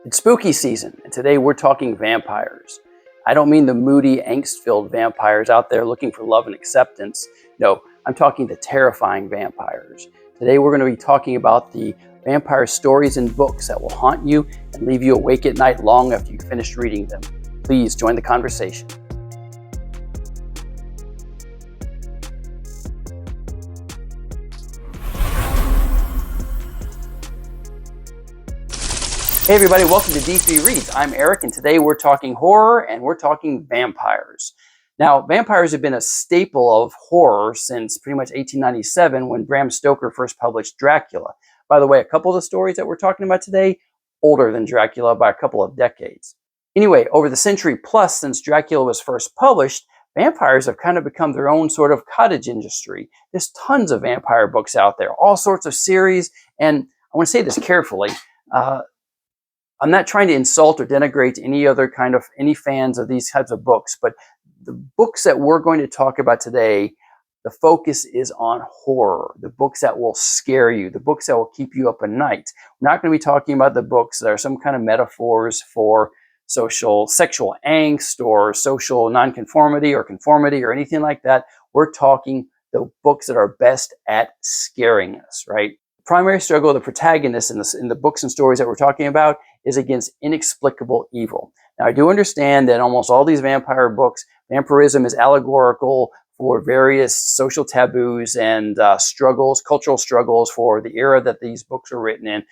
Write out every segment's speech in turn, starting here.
It's spooky season, and today we're talking vampires. I don't mean the moody, angst-filled vampires out there looking for love and acceptance. No, I'm talking the terrifying vampires. Today we're going to be talking about the vampire stories and books that will haunt you and leave you awake at night long after you've finished reading them. Please join the conversation. Hey everybody, welcome to D3 Reads. I'm Eric, and today we're talking horror and we're talking vampires. Now, vampires have been a staple of horror since pretty much 1897 when Bram Stoker first published Dracula. By the way, a couple of the stories that we're talking about today, older than Dracula by a couple of decades. Anyway, over the century plus since Dracula was first published, vampires have kind of become their own sort of cottage industry. There's tons of vampire books out there, all sorts of series, and I want to say this carefully. I'm not trying to insult or denigrate any fans of these types of books, but the books that we're going to talk about today, the focus is on horror, the books that will scare you, the books that will keep you up at night. We're not going to be talking about the books that are some kind of metaphors for sexual angst or social nonconformity or conformity or anything like that. We're talking the books that are best at scaring us, right? The primary struggle of the protagonist in the books and stories that we're talking about is against inexplicable evil. Now, I do understand that almost all these vampire books, vampirism is allegorical for various social taboos and cultural struggles for the era that these books are written in.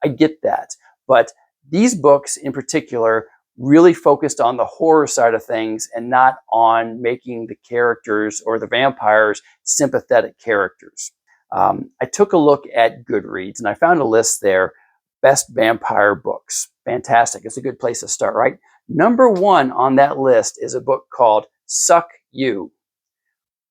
I get that. But these books in particular really focused on the horror side of things and not on making the characters or the vampires sympathetic characters. I took a look at Goodreads and I found a list there. Best vampire books. Fantastic. It's a good place to start, right? Number one on that list is a book called Suck You.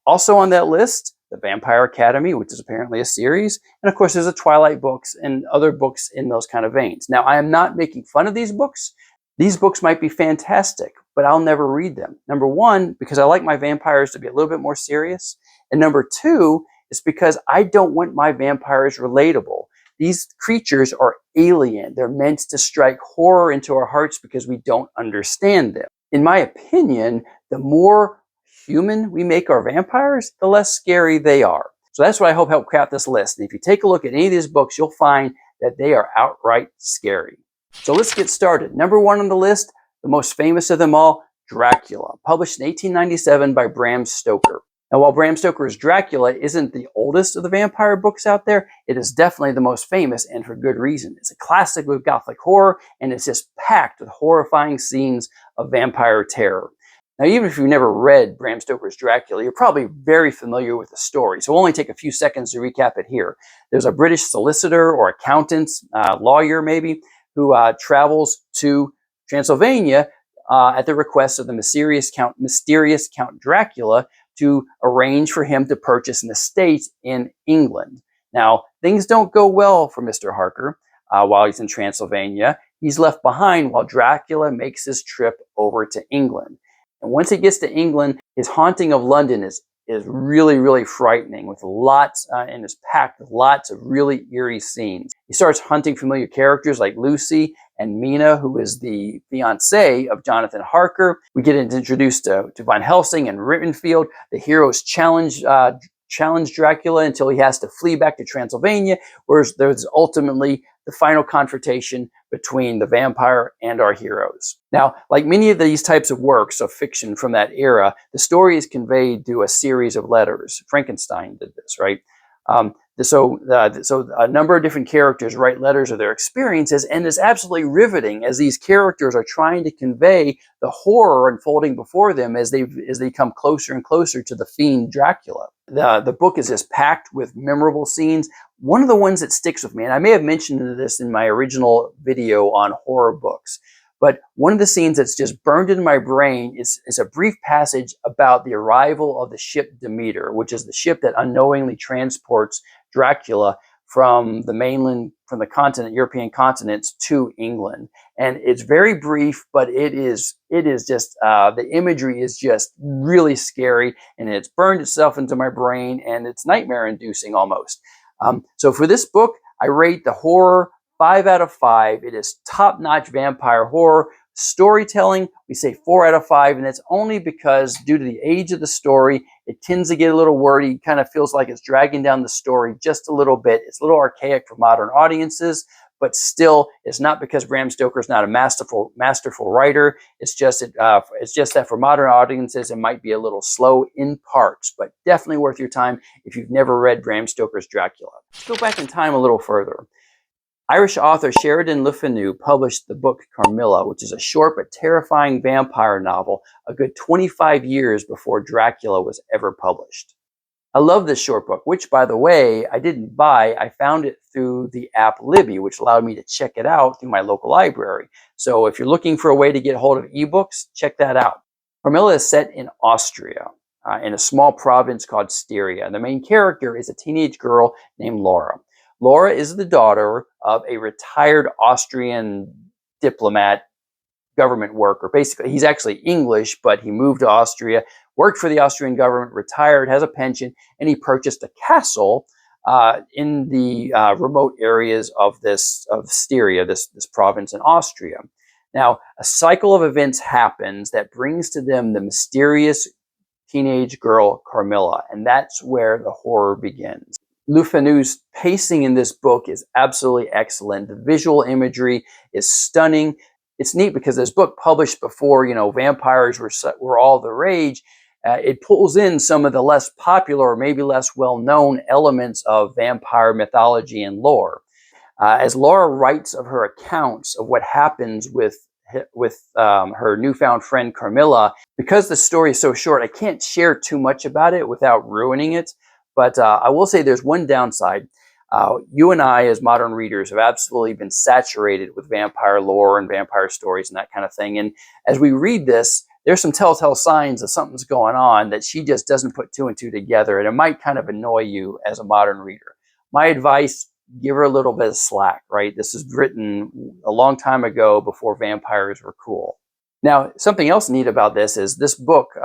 Also on that list, The Vampire Academy, which is apparently a series. And of course, there's the Twilight books and other books in those kind of veins. Now, I am not making fun of these books. These books might be fantastic, but I'll never read them. Number one, because I like my vampires to be a little bit more serious. And number two, is because I don't want my vampires relatable. These creatures are alien. They're meant to strike horror into our hearts because we don't understand them. In my opinion, the more human we make our vampires, the less scary they are. So that's what I hope helped craft this list. And if you take a look at any of these books, you'll find that they are outright scary. So let's get started. Number one on the list, the most famous of them all, Dracula, published in 1897 by Bram Stoker. Now, while Bram Stoker's Dracula isn't the oldest of the vampire books out there, it is definitely the most famous, and for good reason. It's a classic of Gothic horror, and it's just packed with horrifying scenes of vampire terror. Now, even if you've never read Bram Stoker's Dracula, you're probably very familiar with the story, so we'll only take a few seconds to recap it here. There's a British solicitor or accountant, lawyer maybe, who travels to Transylvania at the request of the mysterious Count Dracula, to arrange for him to purchase an estate in England. Now, things don't go well for Mr. Harker while he's in Transylvania. He's left behind while Dracula makes his trip over to England. And once he gets to England, his haunting of London is really, really frightening with and is packed with lots of really eerie scenes. He starts hunting familiar characters like Lucy and Mina, who is the fiancée of Jonathan Harker. We get introduced to Van Helsing and Rittenfield. The heroes challenge Dracula until he has to flee back to Transylvania, where there's ultimately the final confrontation between the vampire and our heroes. Now, like many of these types of works of fiction from that era, the story is conveyed through a series of letters. Frankenstein did this, right? So a number of different characters write letters of their experiences, and it's absolutely riveting as these characters are trying to convey the horror unfolding before them as they come closer and closer to the fiend Dracula. The book is just packed with memorable scenes. One of the ones that sticks with me, and I may have mentioned this in my original video on horror books, but one of the scenes that's just burned into my brain is a brief passage about the arrival of the ship Demeter, which is the ship that unknowingly transports Dracula from the mainland, from the European continents to England. And it's very brief, but it is just, the imagery is just really scary, and it's burned itself into my brain, and it's nightmare inducing almost. So for this book, I rate the horror 5 out of 5. It is top-notch vampire horror. Storytelling, we say 4 out of 5, and it's only because due to the age of the story, it tends to get a little wordy. It kind of feels like it's dragging down the story just a little bit. It's a little archaic for modern audiences, but still, it's not because Bram Stoker is not a masterful writer. It's just that for modern audiences, it might be a little slow in parts, but definitely worth your time if you've never read Bram Stoker's Dracula. Let's go back in time a little further. Irish author Sheridan Fanu published the book Carmilla, which is a short but terrifying vampire novel a good 25 years before Dracula was ever published. I love this short book, which, by the way, I didn't buy. I found it through the app Libby, which allowed me to check it out through my local library. So if you're looking for a way to get hold of ebooks, check that out. Carmilla is set in Austria, in a small province called Styria. And the main character is a teenage girl named Laura. Laura is the daughter of a retired Austrian diplomat, government worker. Basically, he's actually English, but he moved to Austria, worked for the Austrian government, retired, has a pension, and he purchased a castle in the remote areas of Styria, this province in Austria. Now, a cycle of events happens that brings to them the mysterious teenage girl Carmilla, and that's where the horror begins. Fanu's pacing in this book is absolutely excellent. The visual imagery is stunning. It's neat because this book, published before, vampires were all the rage, it pulls in some of the less popular or maybe less well-known elements of vampire mythology and lore. As Laura writes of her accounts of what happens with her newfound friend Carmilla, because the story is so short, I can't share too much about it without ruining it. But I will say there's one downside. You and I, as modern readers, have absolutely been saturated with vampire lore and vampire stories and that kind of thing. And as we read this, there's some telltale signs that something's going on that she just doesn't put two and two together. And it might kind of annoy you as a modern reader. My advice, give her a little bit of slack, right? This is written a long time ago before vampires were cool. Now, something else neat about this is this book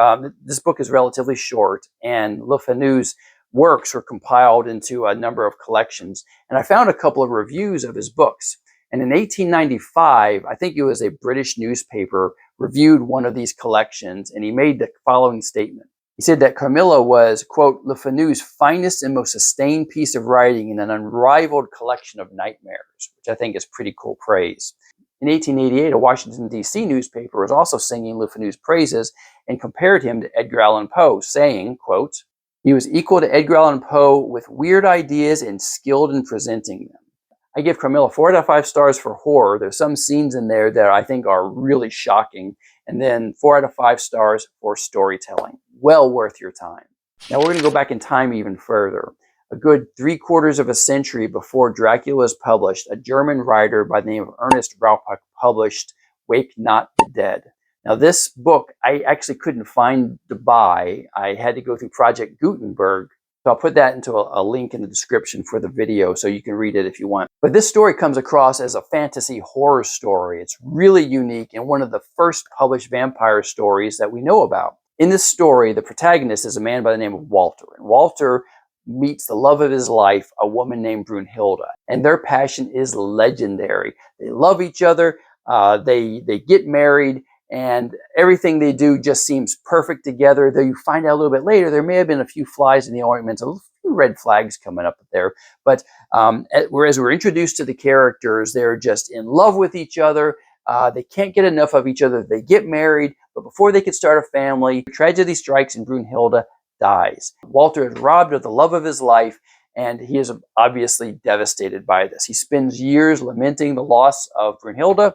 is relatively short, and Fanu's works were compiled into a number of collections. And I found a couple of reviews of his books. And in 1895, I think it was a British newspaper reviewed one of these collections, and he made the following statement. He said that Carmilla was, quote, Fanu's finest and most sustained piece of writing in an unrivaled collection of nightmares, which I think is pretty cool praise. In 1888, a Washington, D.C. newspaper was also singing Fanu's praises and compared him to Edgar Allan Poe, saying, quote, he was equal to Edgar Allan Poe with weird ideas and skilled in presenting them. I give Carmilla 4 out of 5 stars for horror. There's some scenes in there that I think are really shocking. And then 4 out of 5 stars for storytelling. Well worth your time. Now we're going to go back in time even further. A good 3/4 of a century before Dracula was published, a German writer by the name of Ernst Raupach published Wake Not the Dead. Now this book, I actually couldn't find to buy. I had to go through Project Gutenberg. So I'll put that into a link in the description for the video so you can read it if you want. But this story comes across as a fantasy horror story. It's really unique and one of the first published vampire stories that we know about. In this story, the protagonist is a man by the name of Walter. And Walter meets the love of his life, a woman named Brunhilde. And their passion is legendary. They love each other. They get married. And everything they do just seems perfect together. Though you find out a little bit later, there may have been a few flies in the ointment, a few red flags coming up there. But whereas we're introduced to the characters, they're just in love with each other. They can't get enough of each other. They get married, but before they could start a family, tragedy strikes and Brunhilde dies. Walter is robbed of the love of his life, and he is obviously devastated by this. He spends years lamenting the loss of Brunhilde,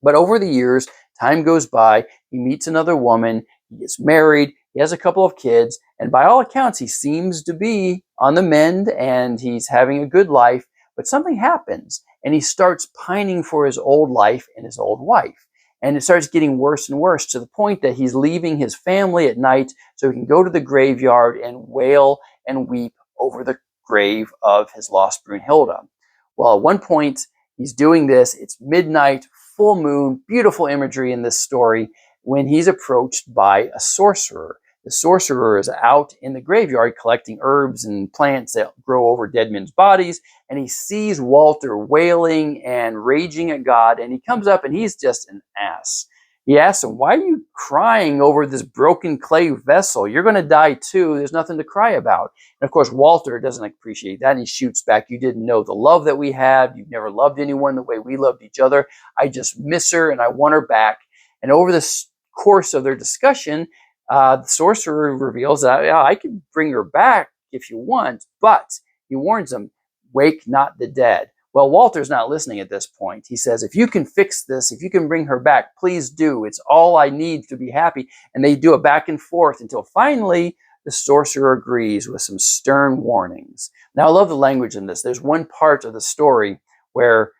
but over the years, time goes by, he meets another woman, he gets married, he has a couple of kids, and by all accounts, he seems to be on the mend and he's having a good life, but something happens and he starts pining for his old life and his old wife. And it starts getting worse and worse to the point that he's leaving his family at night so he can go to the graveyard and wail and weep over the grave of his lost Brunhilde. Well, at one point, he's doing this, it's midnight, full moon, beautiful imagery in this story, when he's approached by a sorcerer The sorcerer is out in the graveyard collecting herbs and plants that grow over dead men's bodies, and he sees Walter wailing and raging at God, and he comes up and he's just an ass. He asks him, "Why are you crying over this broken clay vessel? You're going to die too. There's nothing to cry about." And of course, Walter doesn't appreciate that, and he shoots back, "You didn't know the love that we had. You've never loved anyone the way we loved each other. I just miss her, and I want her back." And over this course of their discussion, the sorcerer reveals that, "Yeah, I can bring her back if you want," but he warns him, "Wake not the dead." Well, Walter's not listening at this point. He says, "If you can fix this, if you can bring her back, please do. It's all I need to be happy." And they do a back and forth until finally the sorcerer agrees with some stern warnings. Now, I love the language in this. There's one part of the story where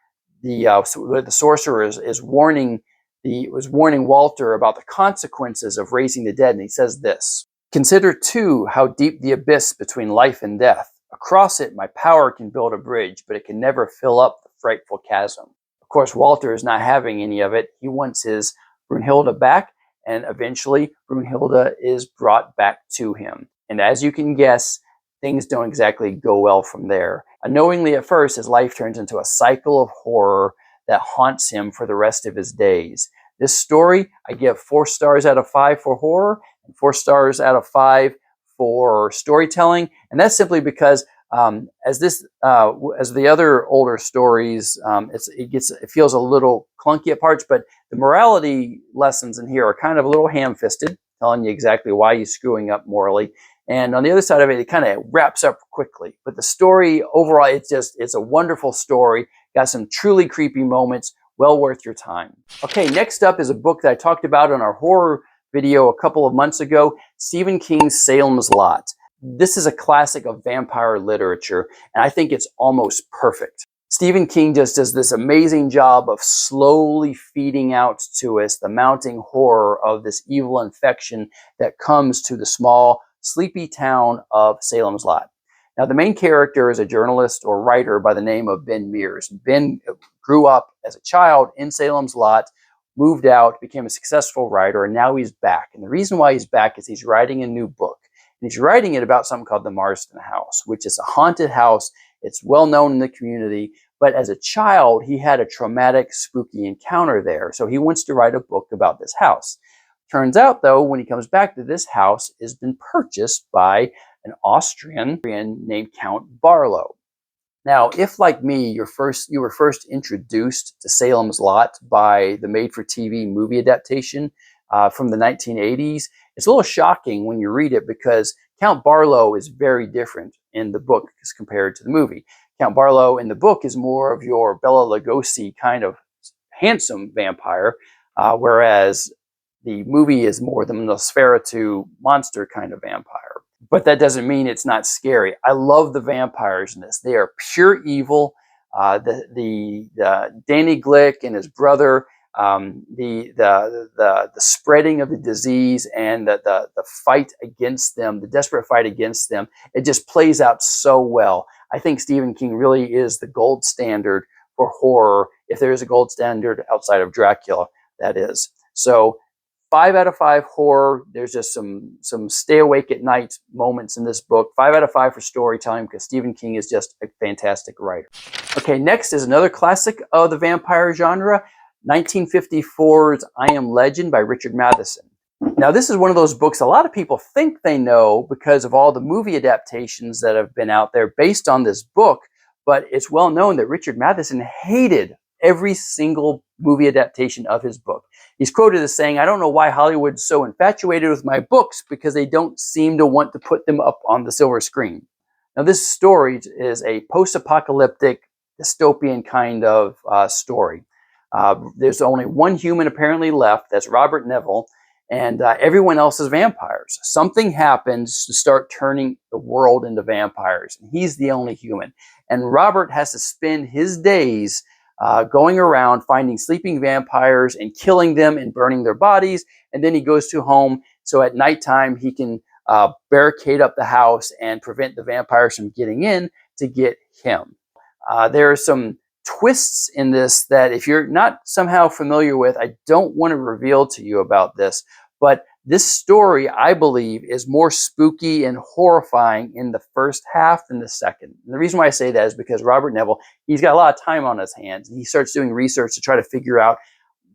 the sorcerer is warning Walter about the consequences of raising the dead, and he says this: "Consider too how deep the abyss between life and death. Across it, my power can build a bridge, but it can never fill up the frightful chasm." Of course, Walter is not having any of it. He wants his Brunhilde back, and eventually Brunhilde is brought back to him. And as you can guess, things don't exactly go well from there. Unknowingly at first, his life turns into a cycle of horror that haunts him for the rest of his days. This story, I give 4 stars out of 5 for horror and 4 stars out of 5 for storytelling, and that's simply because as the other older stories, it feels a little clunky at parts, but the morality lessons in here are kind of a little ham-fisted, telling you exactly why you're screwing up morally. And on the other side of it, it kind of wraps up quickly. But the story overall, it's a wonderful story. Got some truly creepy moments, well worth your time. Okay, next up is a book that I talked about on our horror video a couple of months ago, Stephen King's Salem's Lot. This is a classic of vampire literature, and I think it's almost perfect. Stephen King just does this amazing job of slowly feeding out to us the mounting horror of this evil infection that comes to the small, sleepy town of Salem's Lot. Now, the main character is a journalist or writer by the name of Ben Mears. Ben grew up as a child in Salem's Lot, moved out, became a successful writer, and now he's back. And the reason why he's back is he's writing a new book. And he's writing it about something called the Marston House, which is a haunted house. It's well known in the community. But as a child, he had a traumatic, spooky encounter there. So he wants to write a book about this house. Turns out, though, when he comes back to this house, it's been purchased by an Austrian named Count Barlow. Now, if like me, you were first introduced to Salem's Lot by the made-for-TV movie adaptation from the 1980s, it's a little shocking when you read it because Count Barlow is very different in the book as compared to the movie. Count Barlow in the book is more of your Bela Lugosi kind of handsome vampire, whereas the movie is more the Nosferatu monster kind of vampire. But that doesn't mean it's not scary. I love the vampires in this. They are pure evil. The Danny Glick and his brother, the spreading of the disease and the fight against them, the desperate fight against them, it just plays out so well. I think Stephen King really is the gold standard for horror, if there is a gold standard outside of Dracula, that is. So 5 out of 5 horror. There's just some stay awake at night moments in this book. 5 out of 5 for storytelling because Stephen King is just a fantastic writer. Okay, next is another classic of the vampire genre, 1954's I Am Legend by Richard Matheson. Now, this is one of those books a lot of people think they know because of all the movie adaptations that have been out there based on this book, but it's well known that Richard Matheson hated every single movie adaptation of his book. He's quoted as saying, "I don't know why Hollywood's so infatuated with my books because they don't seem to want to put them up on the silver screen." Now, this story is a post-apocalyptic, dystopian kind of story. There's only one human apparently left, that's Robert Neville, and everyone else is vampires. Something happens to start turning the world into vampires, and he's the only human. And Robert has to spend his days going around finding sleeping vampires and killing them and burning their bodies. And then he goes to home, so at nighttime he can barricade up the house and prevent the vampires from getting in to get him. There are some twists in this that if you're not somehow familiar with, I don't want to reveal to you about this, but This story, I believe, is more spooky and horrifying in the first half than the second. And the reason why I say that is because Robert Neville, he's got a lot of time on his hands. And he starts doing research to try to figure out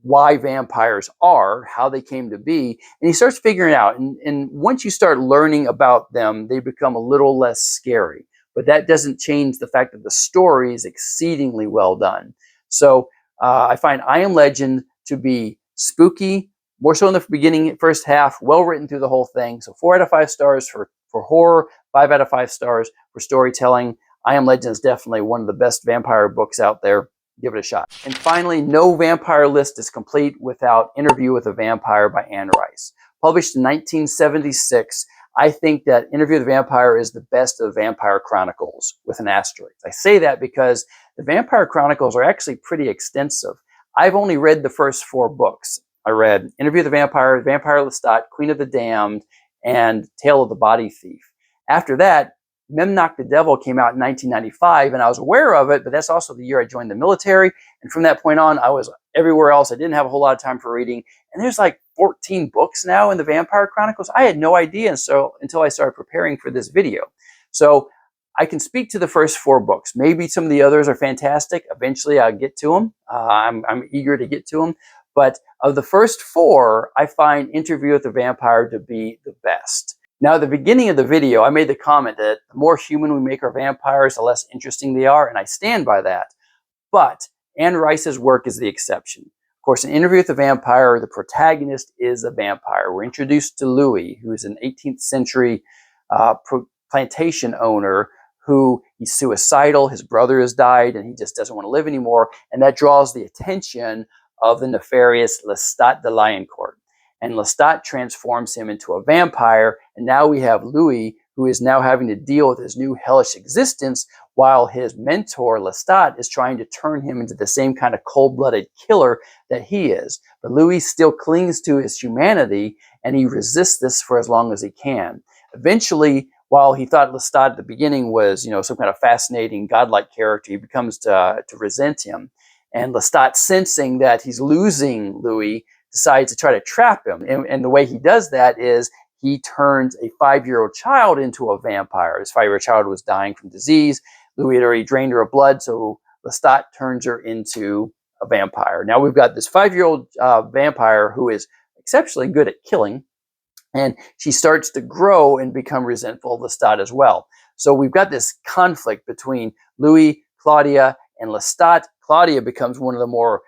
why vampires are, how they came to be, and he starts figuring it out. And once you start learning about them, they become a little less scary. But that doesn't change the fact that the story is exceedingly well done. So I find I Am Legend to be spooky, more so in the beginning, first half, well written through the whole thing. So 4 out of 5 stars for horror, 5 out of 5 stars for storytelling. I Am Legend is definitely one of the best vampire books out there. Give it a shot. And finally, no vampire list is complete without Interview with a Vampire by Anne Rice. Published in 1976, I think that Interview with a Vampire is the best of the Vampire Chronicles with an asterisk. I say that because the Vampire Chronicles are actually pretty extensive. I've only read the first 4 books. I read Interview with the Vampire, Vampire Lestat, Queen of the Damned, and Tale of the Body Thief. After that, Memnoch the Devil came out in 1995, and I was aware of it, but that's also the year I joined the military. And from that point on, I was everywhere else. I didn't have a whole lot of time for reading. And there's like 14 books now in the Vampire Chronicles. I had no idea until I started preparing for this video. So I can speak to the first 4 books. Maybe some of the others are fantastic. Eventually, I'll get to them. I'm eager to get to them. But of the first 4, I find Interview with the Vampire to be the best. Now, at the beginning of the video, I made the comment that the more human we make our vampires, the less interesting they are, and I stand by that. But Anne Rice's work is the exception. Of course, in Interview with the Vampire, the protagonist is a vampire. We're introduced to Louis, who is an 18th century plantation owner who he's suicidal, his brother has died, and he just doesn't want to live anymore, and that draws the attention of the nefarious Lestat de Lioncourt. And Lestat transforms him into a vampire, and now we have Louis, who is now having to deal with his new hellish existence, while his mentor, Lestat, is trying to turn him into the same kind of cold-blooded killer that he is. But Louis still clings to his humanity, and he resists this for as long as he can. Eventually, while he thought Lestat at the beginning was, some kind of fascinating, godlike character, he becomes to resent him. And Lestat, sensing that he's losing Louis, decides to try to trap him. And the way he does that is he turns a 5-year-old child into a vampire. This 5-year-old child was dying from disease. Louis had already drained her of blood, so Lestat turns her into a vampire. Now we've got this 5-year-old vampire who is exceptionally good at killing, and she starts to grow and become resentful of Lestat as well. So we've got this conflict between Louis, Claudia, and Lestat. Claudia becomes one of the more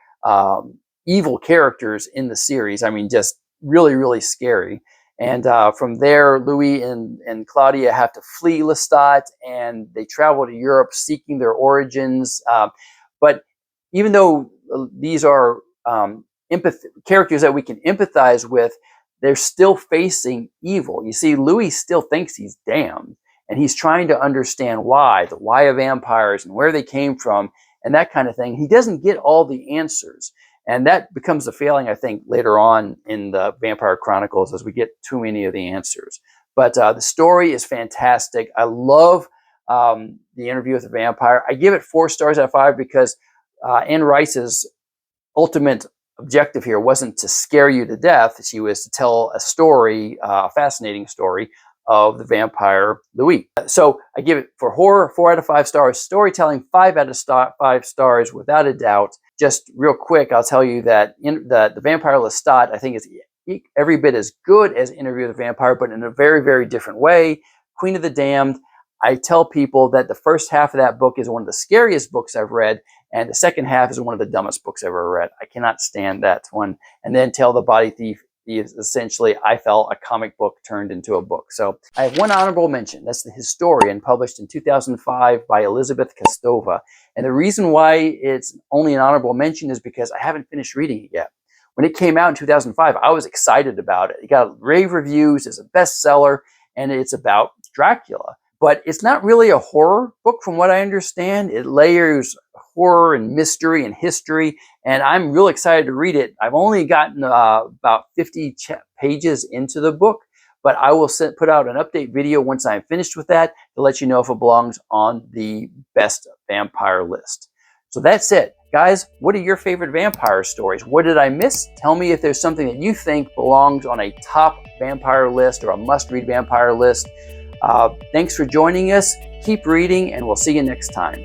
evil characters in the series. I mean, just really, really scary. And from there, Louis and Claudia have to flee Lestat, and they travel to Europe seeking their origins. But even though these are characters that we can empathize with, they're still facing evil. You see, Louis still thinks he's damned, and he's trying to understand why, the why of vampires and where they came from, and that kind of thing. He doesn't get all the answers. And that becomes a failing, I think, later on in the Vampire Chronicles as we get too many of the answers. But the story is fantastic. I love the Interview with the Vampire. I give it 4 stars out of 5 because Anne Rice's ultimate objective here wasn't to scare you to death. She was to tell a story, a fascinating story of the vampire Louis. So I give it, for horror, 4 out of 5 stars. Storytelling, 5 out of 5 stars, without a doubt. Just real quick, I'll tell you that the Vampire Lestat, I think, is every bit as good as Interview with the Vampire, but in a very, very different way. Queen of the Damned, I tell people that the first half of that book is one of the scariest books I've read, and the second half is one of the dumbest books I've ever read. I cannot stand that one. And then Tale of the Body Thief is essentially, I felt, a comic book turned into a book. So I have one honorable mention. That's The Historian, published in 2005 by Elizabeth Kostova. And the reason why it's only an honorable mention is because I haven't finished reading it yet. When it came out in 2005, I was excited about it. It got rave reviews, it's a bestseller, and it's about Dracula. But it's not really a horror book from what I understand. It layers horror and mystery and history, and I'm real excited to read it. I've only gotten about 50 pages into the book, but I will put out an update video once I'm finished with that to let you know if it belongs on the best vampire list. So that's it. Guys, what are your favorite vampire stories? What did I miss? Tell me if there's something that you think belongs on a top vampire list or a must-read vampire list. Thanks for joining us. Keep reading, and we'll see you next time.